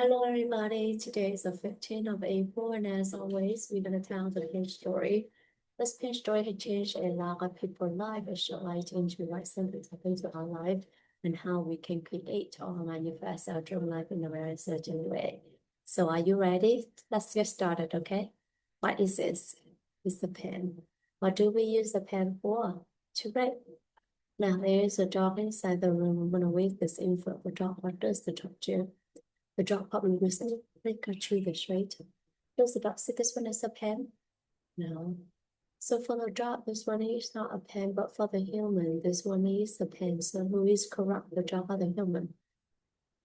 Hello everybody, today is the 15th of April and as always, we're going to tell the page story. This page story has changed a lot of people's life and shed light into what something happened to our life and how we can create or manifest our dream life in a very certain way. So are you ready? Let's get started, okay? What is this? It's a pen. What do we use the pen for? To write. Now there is a dog inside the room. I'm going to read this info. The dog, what does the dog do? The dog probably recently got through this, right? Does the dog see this one as a pen? No. So for the dog, this one is not a pen, but for the human, this one is a pen. So who is corrupt, the dog or the human?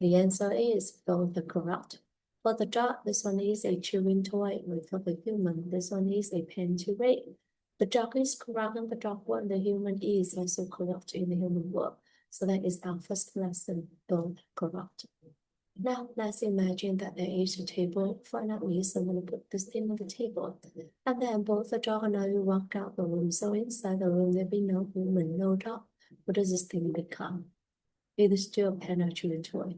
The answer is both the corrupt. For the dog, this one is a chewing toy. For the human, this one is a pen to read. The dog is corrupt in the dog world. The human is also corrupt in the human world. So that is our first lesson, both corrupt. Now, let's imagine that there is a table. Finally, someone will put this thing on the table. And then both the dog and I will walk out the room. So inside the room, there'll be no human, no dog. What does this thing become? It is still a pen or chewing toy.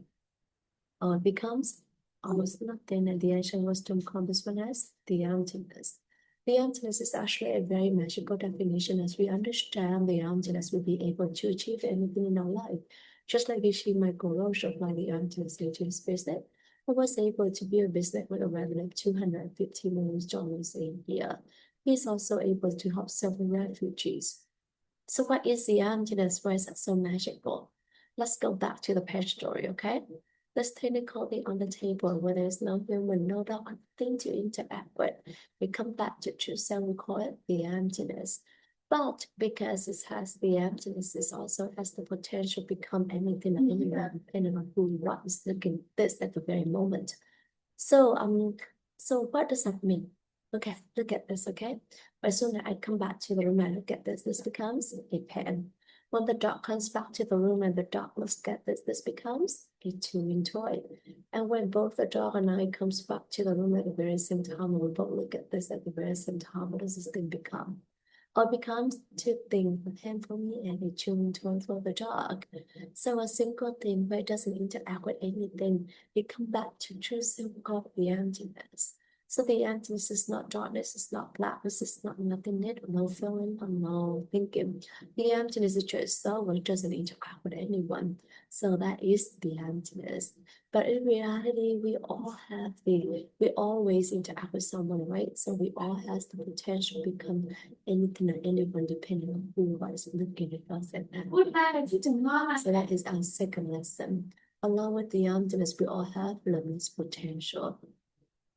Or it becomes almost nothing. And the ancient wisdom calls this one as the emptiness. The emptiness is actually a very magical definition. As we understand the emptiness, we'll be able to achieve anything in our life. Just like you see my Guru apply the emptiness into his business, I was able to build a business with a revenue of $250 million a year. He's also able to help several refugees. So what is the emptiness? Why is that so magical? Let's go back to the page story, okay? This technical thing on the table where there's no human, no dog, thing to interact with. We come back to truth and we call it the emptiness. But because it has the emptiness, it also has the potential to become anything and anyone, depending on who you are is looking at this at the very moment. So what does that mean? Okay, look at this, okay? As soon as I come back to the room and look at this becomes a pen. When the dog comes back to the room and the dog looks at this becomes a chewing toy. And when both the dog and I comes back to the room at the very same time, we both look at this at the very same time, what does this thing become? Or becomes two things, a pen for me and a chewing toy for the dog. So a single thing where it doesn't interact with anything, you come back to true simple of the emptiness. So the emptiness is not darkness, it's not blackness, it's not nothingness, no feeling, or no thinking. The emptiness is just so it doesn't interact with anyone. So that is the emptiness. But in reality, we always interact with someone, right? So we all has the potential to become anything or anyone depending on who was looking at us at that. So that is our second lesson. Along with the emptiness, we all have limitless potential.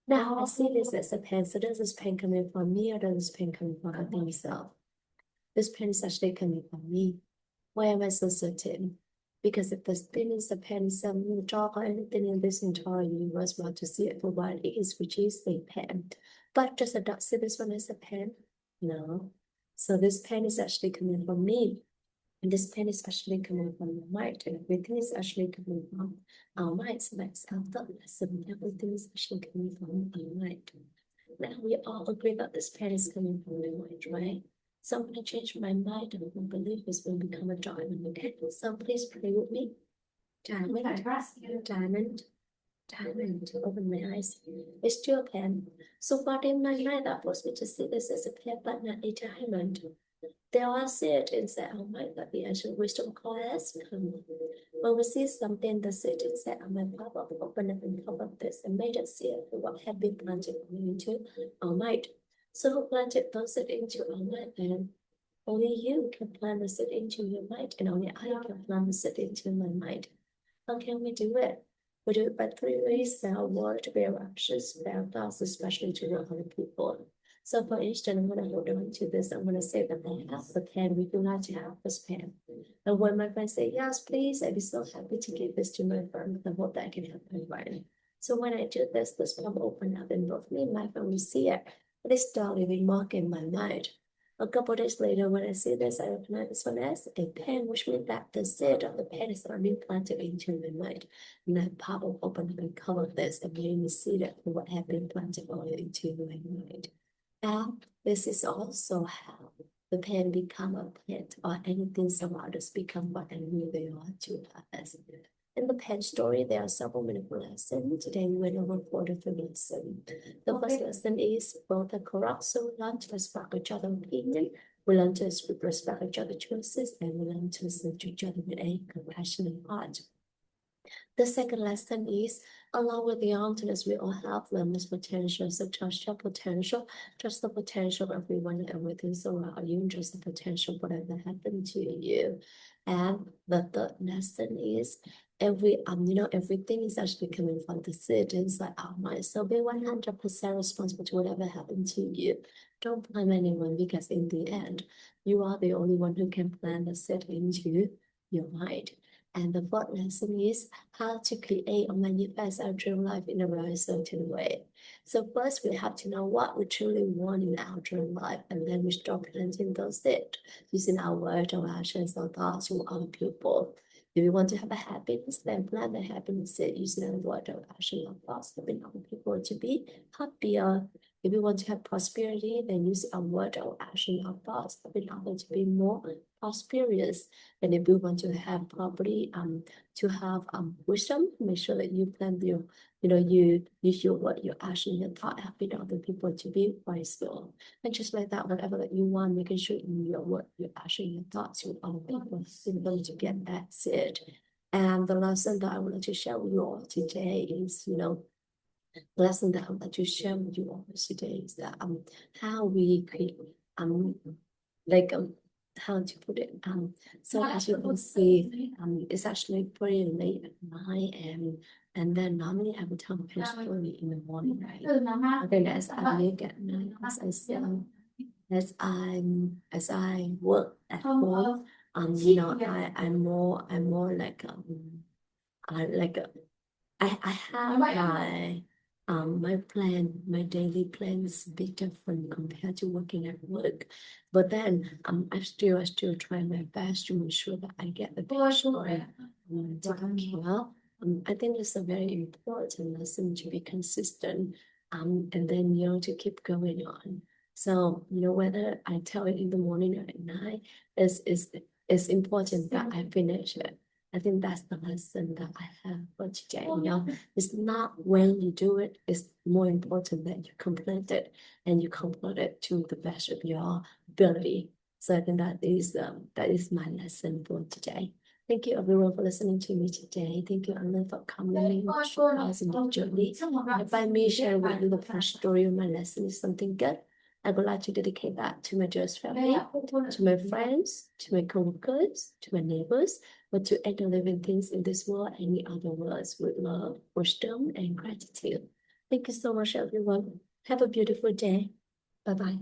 Now I see this as a pen. So does this pen coming from me or does this pen coming from the thing itself? This pen is actually coming from me. Why am I so certain? Because if this thing is a pen, some dog or anything in this entire universe want to see it for what it is, which is a pen. But does the dog see this one as a pen? No. So this pen is actually coming from me. And this pen is actually coming from your mind, and everything is actually coming from our mind. So that's our thought lesson. Everything is actually coming from our mind. Now we all agree that this pen is coming from my mind, right? So I'm going to change my mind and my belief is going to become a diamond. Okay, so please pray with me. Diamond, diamond, diamond. Open my eyes. It's still a pen. So what in my mind that forced me to see this as a pen, but not a diamond? They all see it and say, oh my God, the ancient wisdom call has come. When we see something that sit and say, oh my God, open up and cover this and made us see it for what had been planted into our mind. So who planted those it into our mind then? Only you can plant the seed into your mind, and only I can plant the seed into my mind. How can we do it? We do it by three ways: by our word, by our actions, by our thoughts, especially to other people. So for instance, I'm going to hold on to this. I'm going to say that I have the pen. We do not have this pen. And when my friends say, yes, please, I'd be so happy to give this to my friend. I hope that I can help my friend. So when I do this pen will open up and both me and my friend will see it. It is start living mark in my mind. A couple days later, when I see this, I recognize this one as a pen, which means that the seed of the pen is being planted into my mind. And that pop will open up and cover this and made me see that what had been planted into my mind. And this is also how the pen become a plant or anything some others become what I knew they are to us. In the pen story, there are several meaningful lessons. Today, we went over 4 different lessons. The first lesson is both are corrupt, so we learn to respect each other's opinion. We learn to respect each other's choices, and we learn to listen to each other with a compassionate heart. The second lesson is, along with the openness, we all have limitless potential. So trust your potential, trust the potential of everyone and everything around you, trust the potential whatever happened to you. And the third lesson is everything is actually coming from the seed inside our mind. So be 100% responsible to whatever happened to you. Don't blame anyone because in the end, you are the only one who can plant the seed into your mind. And the fourth lesson is how to create or manifest our dream life in a very certain way. So first we have to know what we truly want in our dream life, and then we start planting those seeds using our words or actions or thoughts with other people. If you want to have a happiness, then plant the happiness seed using our word or action or thoughts, helping other people to be happier. If you want to have prosperity, then use our word or action or thoughts, helping others to be more prosperous. And if you want to have property, to have wisdom, make sure that you plan you use your word, your action, your thought, helping other people to be wiser. And just like that, whatever that you want, making sure you your word, your action, your thoughts with other people, in order to get that said. And the lesson that I would like to share with you all today is, the lesson that I would like to share with you all today is that how we create like how to put it so as you can see it's actually pretty late at night, and then normally I would tell a pen story in the morning, right? But then as I wake at night, as I work at home, I'm more like I like I have my plan, my daily plan is a bit different compared to working at work. But then I still try my best to ensure that I get the best story taken care of. I think it's a very important lesson to be consistent, and then to keep going on. So whether I tell it in the morning or at night, is important that I finish it. I think that's the lesson that I have for today. It's not when you do it, it's more important that you complete it, and you complete it to the best of your ability. So I think that is my lesson for today. Thank you everyone for listening to me today. Thank you, Anna, for coming to us in the journey. And by me sharing with you the past story of my lesson is something good, I would like to dedicate that to my dearest family, to my friends, to my co-workers, to my neighbors, but to any living things in this world, any other worlds, with love, wisdom, and gratitude. Thank you so much, everyone. Have a beautiful day. Bye-bye.